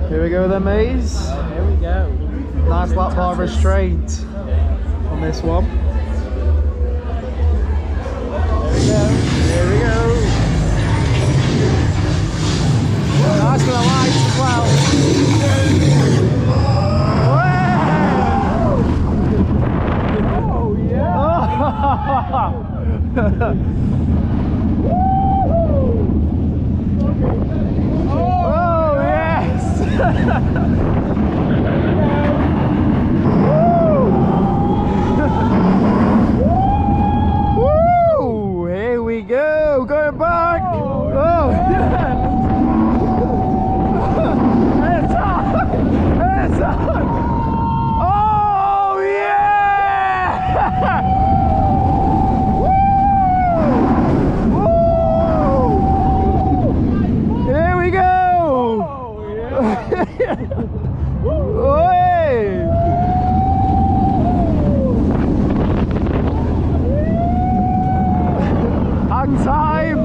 Here we go then, mates. Here we go. Nice lap bar restraint on this one. Here we go. Nice with the lights as well. Oh yeah! Oh yes! Woo! Here we go, going back. Oh yeah! It's on! It's on! Oh yeah! Woo! Here we go! Oi! Hang time!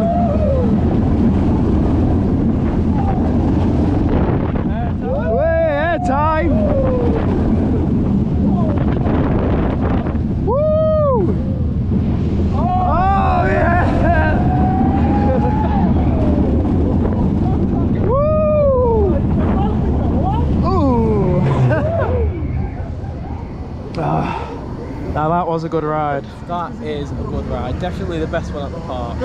Air time! Woo! Oh yeah! Woo! Ooh! Now that was a good ride. That is a good ride. Definitely the best one at the park.